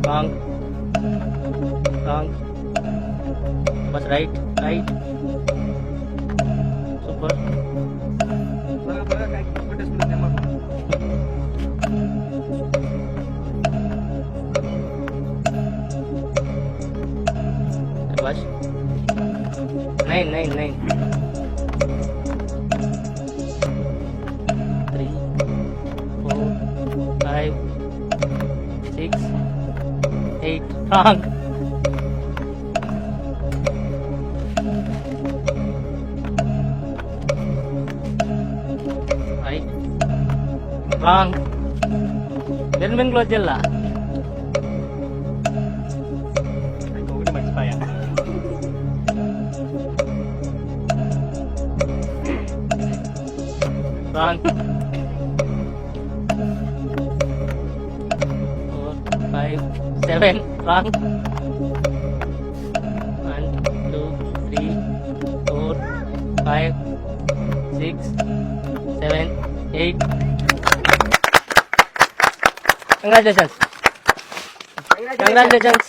Wrong. Wrong. Was right. Right. Super. Was 9, 9, 9. 3, 4, 5, 6, 8. Wrong. Right. Wrong. Gentleman close jalla. Wrong. 4, 5, 7. Wrong. 1, 2, 3, 4, 5, 6, 7, 8. Congratulations. Congratulations.